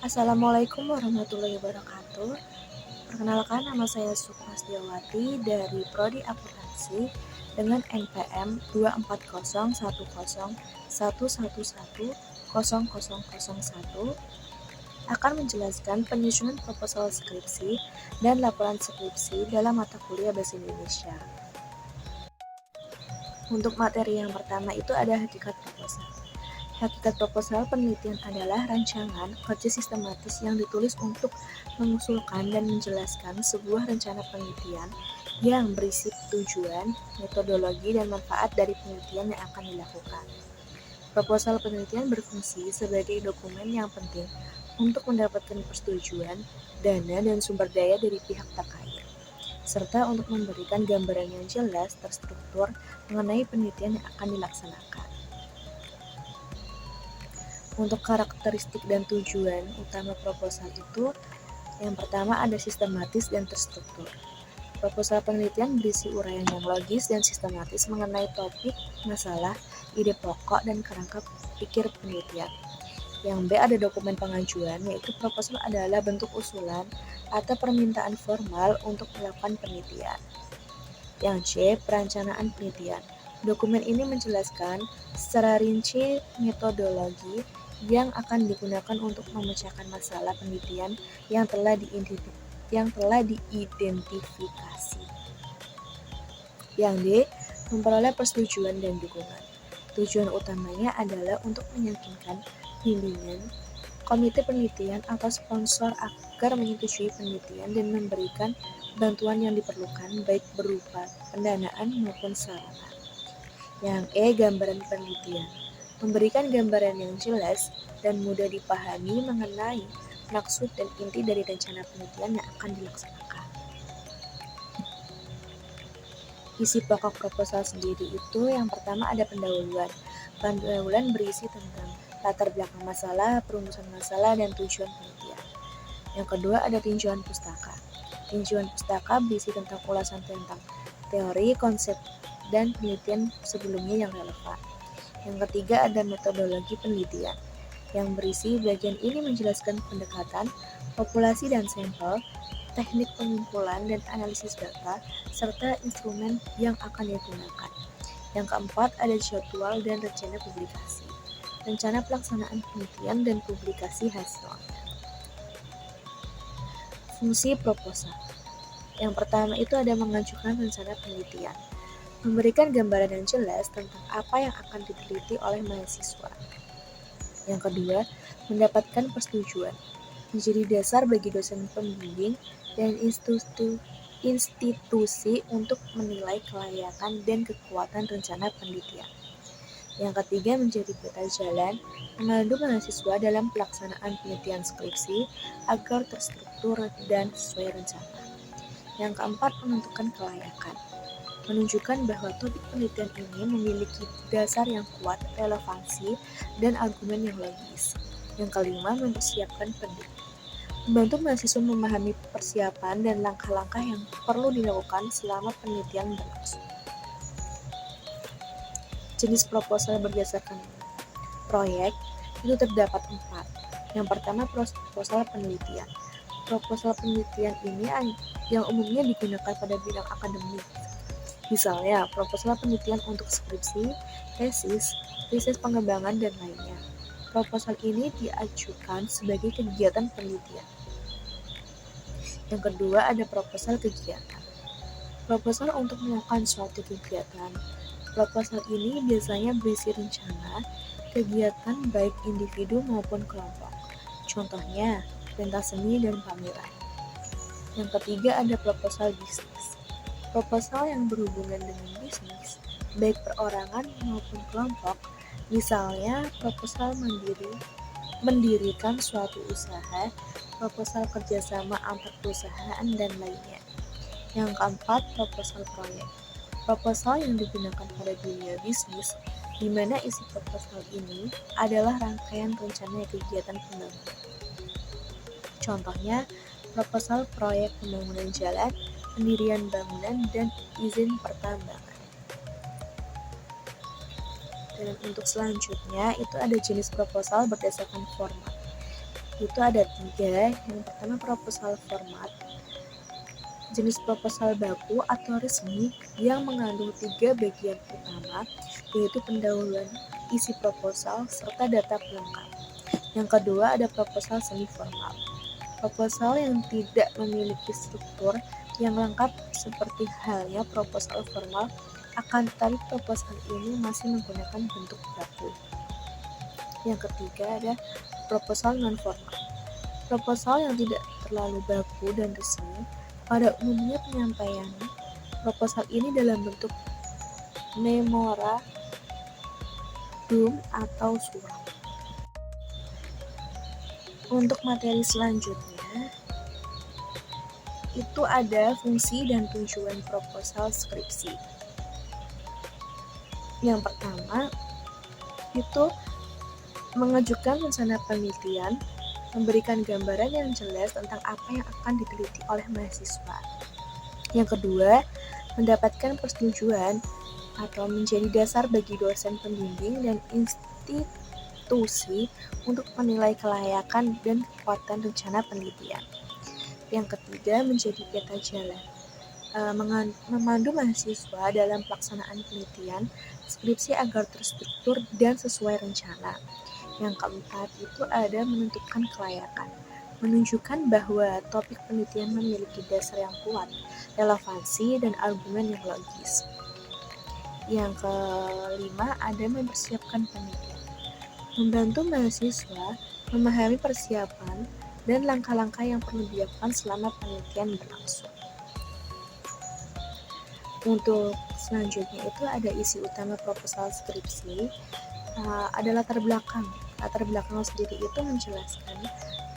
Assalamualaikum warahmatullahi wabarakatuh. Perkenalkan, nama saya Sukmastiawati dari Prodi Akuntansi dengan NPM 24010111001 akan menjelaskan penyusunan proposal skripsi dan laporan skripsi dalam mata kuliah Bahasa Indonesia. Untuk materi yang pertama itu ada hakikat proposal. Hakikat proposal penelitian adalah rancangan kerja sistematis yang ditulis untuk mengusulkan dan menjelaskan sebuah rencana penelitian yang berisi tujuan, metodologi, dan manfaat dari penelitian yang akan dilakukan. Proposal penelitian berfungsi sebagai dokumen yang penting untuk mendapatkan persetujuan, dana, dan sumber daya dari pihak terkait, serta untuk memberikan gambaran yang jelas terstruktur mengenai penelitian yang akan dilaksanakan. Untuk karakteristik dan tujuan utama proposal itu, yang pertama ada sistematis dan terstruktur. Proposal penelitian berisi uraian yang logis dan sistematis mengenai topik, masalah, ide pokok, dan kerangka pikir penelitian. Yang B ada dokumen pengajuan, yaitu proposal adalah bentuk usulan atau permintaan formal untuk melakukan penelitian. Yang C, perencanaan penelitian. Dokumen ini menjelaskan secara rinci metodologi yang akan digunakan untuk memecahkan masalah penelitian yang telah diidentifikasi. Yang D, memperoleh persetujuan dan dukungan. Tujuan utamanya adalah untuk meyakinkan bimbingan, komite penelitian atau sponsor agar menyetujui penelitian dan memberikan bantuan yang diperlukan baik berupa pendanaan maupun sarana. Yang E, gambaran penelitian. Memberikan gambaran yang jelas dan mudah dipahami mengenai maksud dan inti dari rencana penelitian yang akan dilaksanakan. Isi pokok proposal sendiri itu yang pertama ada pendahuluan. Pendahuluan berisi tentang latar belakang masalah, perumusan masalah, dan tujuan penelitian. Yang kedua ada tinjauan pustaka. Tinjauan pustaka berisi tentang ulasan tentang teori, konsep, dan penelitian sebelumnya yang relevan. Yang ketiga ada metodologi penelitian, yang berisi bagian ini menjelaskan pendekatan, populasi dan sampel, teknik pengumpulan dan analisis data, serta instrumen yang akan digunakan. Yang keempat ada jadwal dan rencana publikasi, rencana pelaksanaan penelitian dan publikasi hasilnya. Fungsi proposal. Yang pertama itu ada mengajukan rencana penelitian, memberikan gambaran yang jelas tentang apa yang akan diteliti oleh mahasiswa. Yang kedua, mendapatkan persetujuan, menjadi dasar bagi dosen pembimbing dan institusi untuk menilai kelayakan dan kekuatan rencana penelitian. Yang ketiga, menjadi peta jalan, memandu mahasiswa dalam pelaksanaan penelitian skripsi agar terstruktur dan sesuai rencana. Yang keempat, menentukan kelayakan, menunjukkan bahwa topik penelitian ini memiliki dasar yang kuat, relevansi, dan argumen yang logis. Yang kelima, mempersiapkan penelitian, membantu mahasiswa memahami persiapan dan langkah-langkah yang perlu dilakukan selama penelitian berlangsung. Jenis proposal berdasarkan proyek itu terdapat 4. Yang pertama, proposal penelitian. Proposal penelitian ini yang umumnya digunakan pada bidang akademik. Misalnya, proposal penelitian untuk skripsi, tesis, riset pengembangan, dan lainnya. Proposal ini diajukan sebagai kegiatan penelitian. Yang kedua, ada proposal kegiatan. Proposal untuk melakukan suatu kegiatan. Proposal ini biasanya berisi rencana, kegiatan baik individu maupun kelompok. Contohnya, pentas seni dan pameran. Yang ketiga, ada proposal bisnis. Proposal yang berhubungan dengan bisnis, baik perorangan maupun kelompok, misalnya proposal mendirikan suatu usaha, proposal kerjasama antar perusahaan, dan lainnya. Yang keempat, proposal proyek. Proposal yang digunakan pada dunia bisnis, di mana isi proposal ini adalah rangkaian rencana kegiatan pembangunan. Contohnya, proposal proyek pembangunan jalan, pendirian bangunan, dan izin pertambangan. Dan untuk selanjutnya, itu ada jenis proposal berdasarkan format. Itu ada 3. Yang pertama proposal format, jenis proposal baku atau resmi yang mengandung 3 bagian utama, yaitu pendahuluan isi proposal serta data pelengkap. Yang kedua ada proposal semi formal, proposal yang tidak memiliki struktur yang lengkap seperti halnya proposal formal, akan tetapi proposal ini masih menggunakan bentuk baku. Yang ketiga ada proposal non formal, proposal yang tidak terlalu baku dan resmi. Pada umumnya penyampaian proposal ini dalam bentuk memorandum atau surat. Untuk materi selanjutnya itu ada fungsi dan tujuan proposal skripsi. Yang pertama itu mengajukan rencana penelitian, memberikan gambaran yang jelas tentang apa yang akan diteliti oleh mahasiswa. Yang kedua, mendapatkan persetujuan atau menjadi dasar bagi dosen pembimbing dan institusi untuk menilai kelayakan dan kekuatan rencana penelitian. Yang ketiga, menjadi peta jalan, memandu mahasiswa dalam pelaksanaan penelitian skripsi agar terstruktur dan sesuai rencana. Yang keempat itu ada menentukan kelayakan, menunjukkan bahwa topik penelitian memiliki dasar yang kuat, relevansi, dan argumen yang logis. Yang kelima ada mempersiapkan penelitian, membantu mahasiswa memahami persiapan dan langkah-langkah yang perlu dilakukan selama penelitian berlangsung. Untuk selanjutnya itu ada isi utama proposal skripsi, ada latar belakang. Latar belakang sendiri itu menjelaskan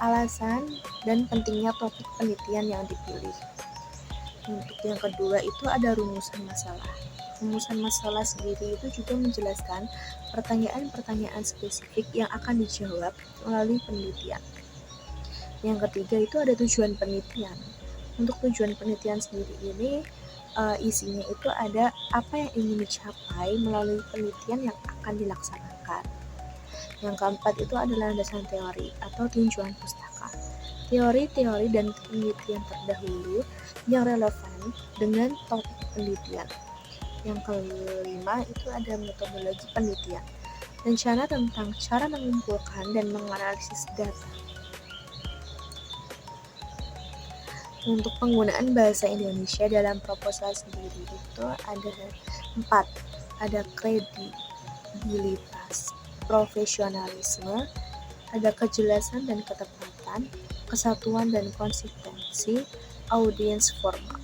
alasan dan pentingnya topik penelitian yang dipilih. Untuk yang kedua itu ada rumusan masalah. Rumusan masalah sendiri itu juga menjelaskan pertanyaan-pertanyaan spesifik yang akan dijawab melalui penelitian. Yang ketiga itu ada tujuan penelitian. Untuk tujuan penelitian sendiri ini isinya itu ada apa yang ingin dicapai melalui penelitian yang akan dilaksanakan. Yang keempat itu adalah landasan teori atau tinjauan pustaka. Teori-teori dan penelitian terdahulu yang relevan dengan topik penelitian. Yang kelima itu ada metodologi penelitian, rencana tentang cara mengumpulkan dan menganalisis data. Untuk penggunaan bahasa Indonesia dalam proposal sendiri itu ada 4. Ada kredibilitas, profesionalisme, ada kejelasan dan ketepatan, kesatuan dan konsistensi, audiens formal.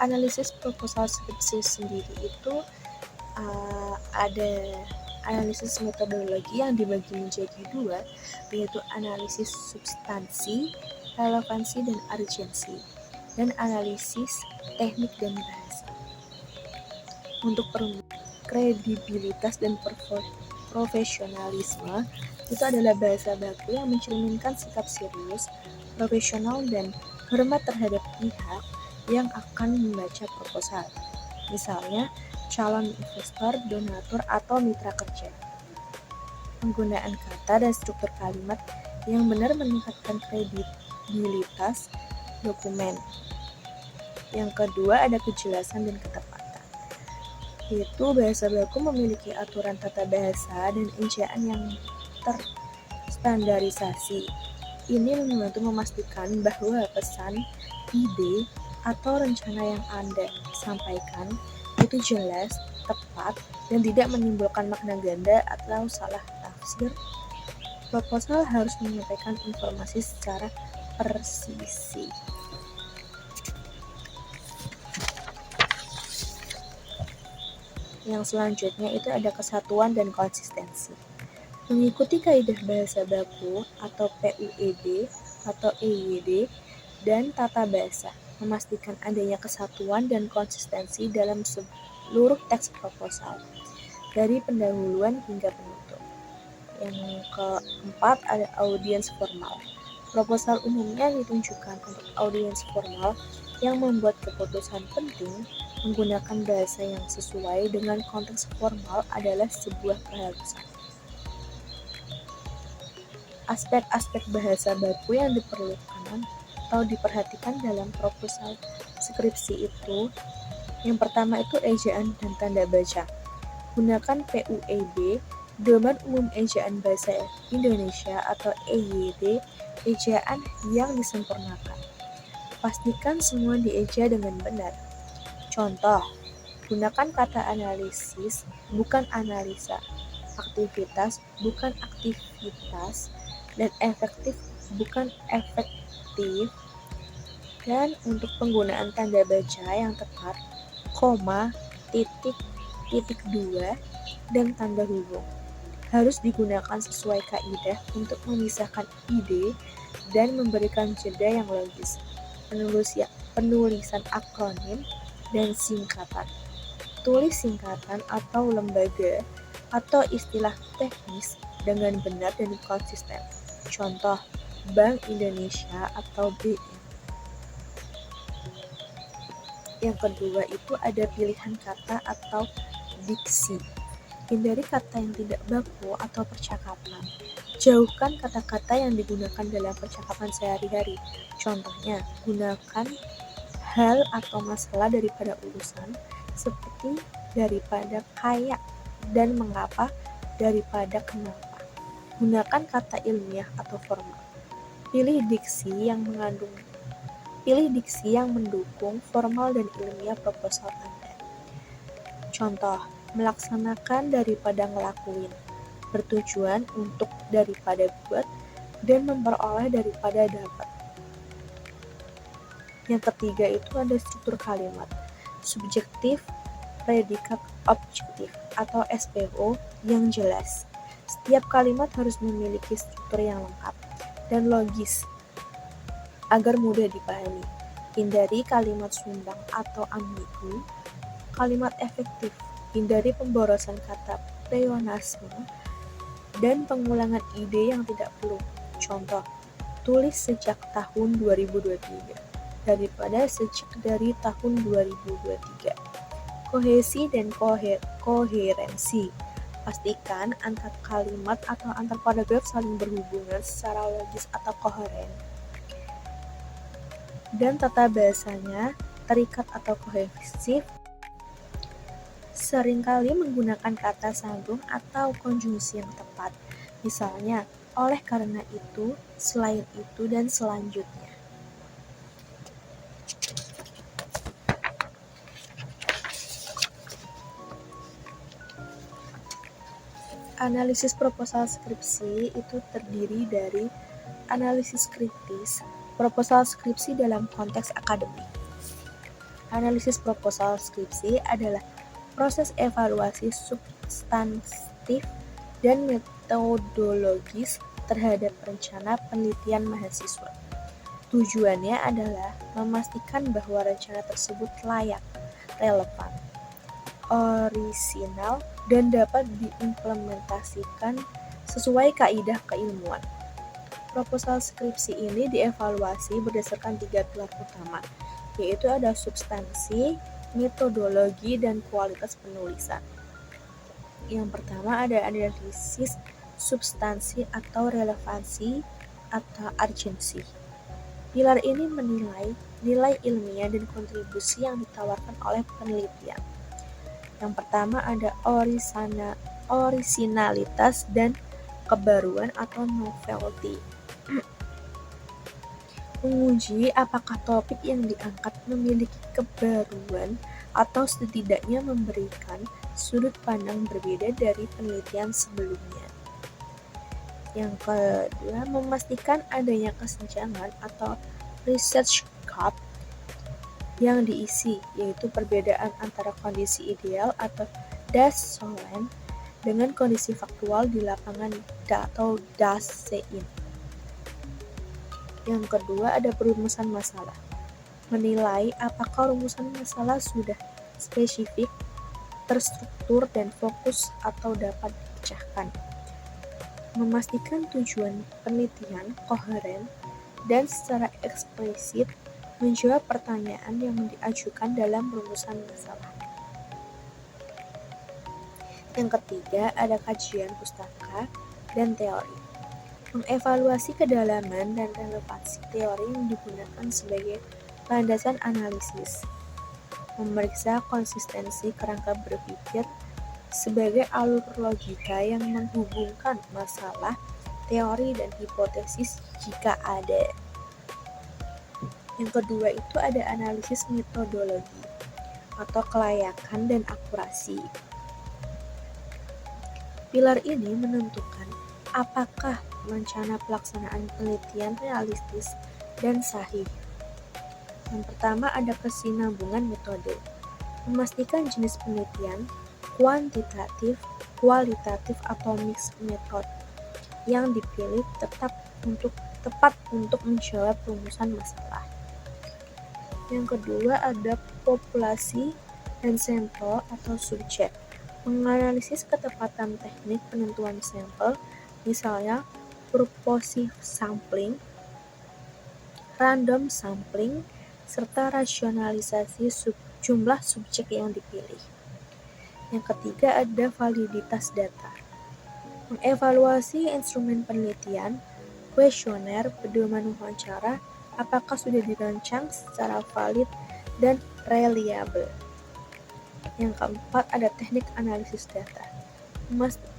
Analisis proposal skripsi sendiri itu ada analisis metodologi yang dibagi menjadi 2, yaitu analisis substansi, relevansi, dan urgensi, dan analisis teknik dan bahasa. Untuk kredibilitas dan profesionalisme itu adalah bahasa baku yang mencerminkan sikap serius, profesional, dan hormat terhadap pihak yang akan membaca proposal. Misalnya, calon investor, donatur, atau mitra kerja. Penggunaan kata dan struktur kalimat yang benar meningkatkan kredibilitas dokumen. Yang kedua ada kejelasan dan ketepatan, yaitu bahasa baku memiliki aturan tata bahasa dan ejaan yang terstandarisasi. Ini membantu memastikan bahwa pesan, ide, atau rencana yang Anda sampaikan itu jelas, tepat, dan tidak menimbulkan makna ganda atau salah tafsir. Proposal harus menyampaikan informasi secara persisi. Yang selanjutnya itu ada kesatuan dan konsistensi. Mengikuti kaidah bahasa baku atau PUED atau EYD dan tata bahasa, memastikan adanya kesatuan dan konsistensi dalam seluruh teks proposal, dari pendahuluan hingga penutup. Yang keempat ada audiens formal. Proposal umumnya ditunjukkan untuk audiens formal yang membuat keputusan penting Menggunakan bahasa yang sesuai dengan konteks formal adalah sebuah keharusan. Aspek-aspek bahasa baku yang diperlukan atau diperhatikan dalam proposal skripsi itu, yang pertama itu ejaan dan tanda baca. Gunakan PUEB, Pedoman Umum Ejaan Bahasa Indonesia atau EYD, ejaan yang disempurnakan. Pastikan semua dieja dengan benar. Contoh, gunakan kata analisis, bukan analisa, aktivitas, bukan aktivitas, dan efektif, bukan efektif. Dan untuk penggunaan tanda baca yang tepat, koma, titik, titik dua, dan tanda hubung harus digunakan sesuai kaidah untuk memisahkan ide dan memberikan jeda yang logis. Penulisan akronim dan singkatan. Tulis singkatan atau lembaga atau istilah teknis dengan benar dan konsisten. Contoh, Bank Indonesia atau BI. Yang kedua itu ada pilihan kata atau diksi. Hindari kata yang tidak baku atau percakapan. Jauhkan kata-kata yang digunakan dalam percakapan sehari-hari. Contohnya, gunakan hal atau masalah daripada urusan, seperti daripada kayak dan mengapa daripada kenapa. Gunakan kata ilmiah atau formal. Pilih diksi yang mendukung formal dan ilmiah proposal Anda. Contoh, melaksanakan daripada ngelakuin, bertujuan untuk daripada buat, dan memperoleh daripada dapat. Yang ketiga itu ada struktur kalimat, subjektif, predikat, objektif, atau SPO yang jelas. Setiap kalimat harus memiliki struktur yang lengkap dan logis agar mudah dipahami. Hindari kalimat sumbang atau ambigu. Kalimat efektif. Hindari pemborosan kata pleonasme dan pengulangan ide yang tidak perlu. Contoh, tulis sejak tahun 2023 daripada sejak dari tahun 2023. Kohesi dan koherensi. Pastikan antar kalimat atau antar paragraf saling berhubungan secara logis atau koheren. Dan tata bahasanya terikat atau kohesif. Seringkali menggunakan kata sambung atau konjungsi yang tepat. Misalnya, oleh karena itu, selain itu, dan selanjutnya. Analisis proposal skripsi itu terdiri dari analisis kritis, proposal skripsi dalam konteks akademik. Analisis proposal skripsi adalah proses evaluasi substantif dan metodologis terhadap rencana penelitian mahasiswa. Tujuannya adalah memastikan bahwa rencana tersebut layak, relevan, orisinal, dan dapat diimplementasikan sesuai kaidah keilmuan. Proposal skripsi ini dievaluasi berdasarkan 3 pilar utama, yaitu ada substansi, metodologi, dan kualitas penulisan. Yang pertama ada analisis substansi atau relevansi atau urgensi. Pilar ini menilai nilai ilmiah dan kontribusi yang ditawarkan oleh penelitian. Yang pertama ada orisinalitas dan kebaruan atau novelty. Menguji apakah topik yang diangkat memiliki kebaruan atau setidaknya memberikan sudut pandang berbeda dari penelitian sebelumnya. Yang kedua, memastikan adanya kesenjangan atau research gap yang diisi, yaitu perbedaan antara kondisi ideal atau das Solent dengan kondisi faktual di lapangan atau das Sein. Yang kedua ada perumusan masalah. Menilai apakah rumusan masalah sudah spesifik, terstruktur, dan fokus atau dapat dipecahkan. Memastikan tujuan penelitian koheren dan secara eksplisit menjawab pertanyaan yang diajukan dalam rumusan masalah. Yang ketiga, ada kajian pustaka dan teori. Mengevaluasi kedalaman dan relevansi teori yang digunakan sebagai landasan analisis. Memeriksa konsistensi kerangka berpikir sebagai alur logika yang menghubungkan masalah, teori, dan hipotesis jika ada. Yang kedua itu ada analisis metodologi atau kelayakan dan akurasi. Pilar ini menentukan apakah rencana pelaksanaan penelitian realistis dan sahih. Yang pertama ada kesinambungan metode. Memastikan jenis penelitian kuantitatif, kualitatif, atau mix method yang dipilih tepat untuk menjawab rumusan masalah. Yang kedua ada populasi dan sampel atau subjek. Menganalisis ketepatan teknik penentuan sampel, misalnya purposive sampling, random sampling, serta rasionalisasi jumlah subjek yang dipilih. Yang ketiga ada validitas data. Mengevaluasi instrumen penelitian, kuesioner, pedoman wawancara, apakah sudah dirancang secara valid dan reliable. Yang keempat ada teknik analisis data.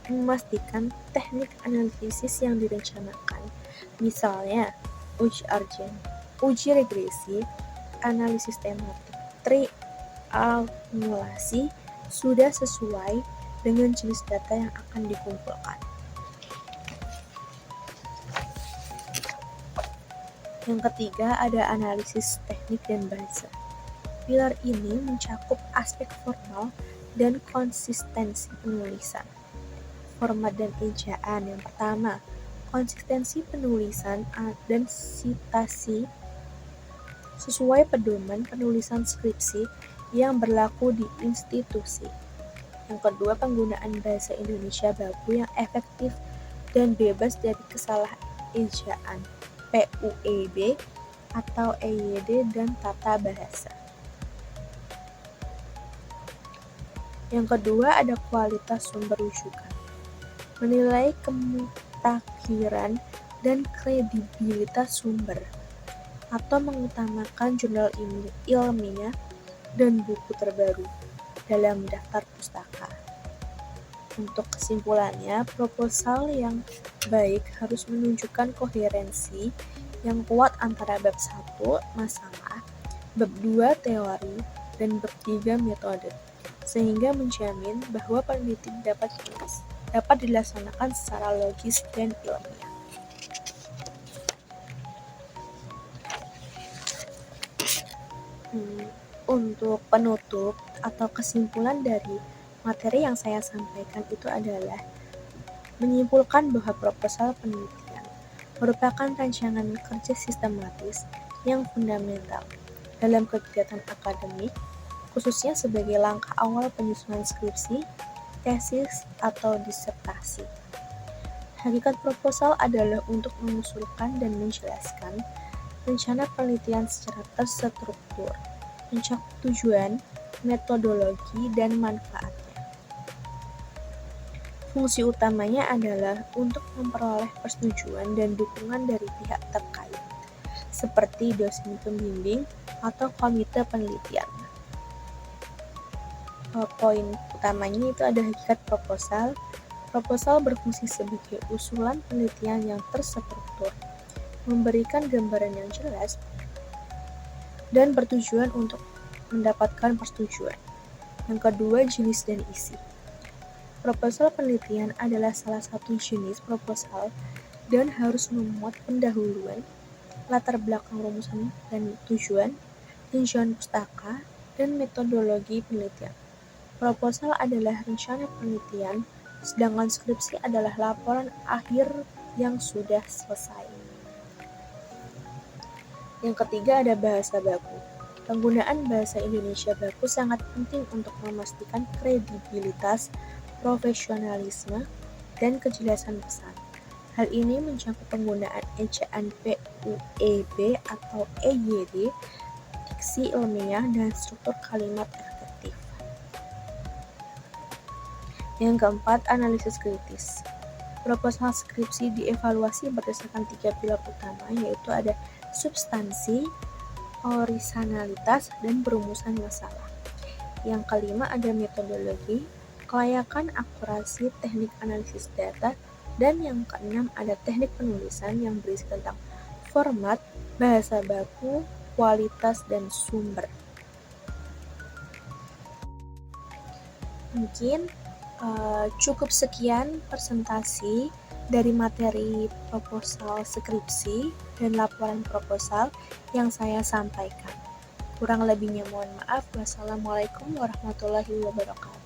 Memastikan teknik analisis yang direncanakan, misalnya uji regresi, analisis tematik, triangulasi, sudah sesuai dengan jenis data yang akan dikumpulkan. Yang ketiga ada analisis teknik dan bahasa. Pilar ini mencakup aspek formal dan konsistensi penulisan. Format dan ejaan. Yang pertama, konsistensi penulisan dan citasi sesuai pedoman penulisan skripsi yang berlaku di institusi. Yang kedua, penggunaan bahasa Indonesia baku yang efektif dan bebas dari kesalahan ejaan, PUEB atau EYD, dan tata bahasa. Yang kedua, ada kualitas sumber rujukan. Menilai kemutakhiran dan kredibilitas sumber, atau mengutamakan jurnal ilmiah dan buku terbaru dalam daftar pustaka. Untuk kesimpulannya, proposal yang baik harus menunjukkan koherensi yang kuat antara bab 1 masalah, bab 2 teori, dan bab 3 metode, sehingga menjamin bahwa penelitian dapat dilaksanakan secara logis dan ilmiah. Untuk penutup atau kesimpulan dari materi yang saya sampaikan itu adalah menyimpulkan bahwa proposal penelitian merupakan rancangan kerja sistematis yang fundamental dalam kegiatan akademik, khususnya sebagai langkah awal penyusunan skripsi, tesis, atau disertasi. Hakikat proposal adalah untuk mengusulkan dan menjelaskan rencana penelitian secara terstruktur, mencakup tujuan, metodologi, dan manfaatnya. Fungsi utamanya adalah untuk memperoleh persetujuan dan dukungan dari pihak terkait, seperti dosen pembimbing atau komite penelitian. Poin utamanya itu ada hakikat proposal. Proposal berfungsi sebagai usulan penelitian yang terstruktur, memberikan gambaran yang jelas, dan bertujuan untuk mendapatkan persetujuan. Yang kedua, jenis dan isi. Proposal penelitian adalah salah satu jenis proposal dan harus memuat pendahuluan, latar belakang rumusan dan tujuan, tinjauan pustaka, dan metodologi penelitian. Proposal adalah rencana penelitian, sedangkan skripsi adalah laporan akhir yang sudah selesai. Yang ketiga ada bahasa baku. Penggunaan bahasa Indonesia baku sangat penting untuk memastikan kredibilitas, profesionalisme, dan kejelasan pesan. Hal ini mencakup penggunaan ejaan PUEB atau EYD diksi ilmiah, dan struktur kalimat efektif. Yang keempat, analisis kritis. Proposal skripsi dievaluasi berdasarkan 3 pilar utama, yaitu ada substansi, orisinalitas, dan perumusan masalah. Yang kelima ada metodologi, kelayakan, akurasi, teknik analisis data, dan yang keenam ada teknik penulisan yang berisi tentang format, bahasa baku, kualitas, dan sumber. Mungkin cukup sekian presentasi dari materi proposal skripsi dan laporan proposal yang saya sampaikan. Kurang lebihnya mohon maaf. Wassalamualaikum warahmatullahi wabarakatuh.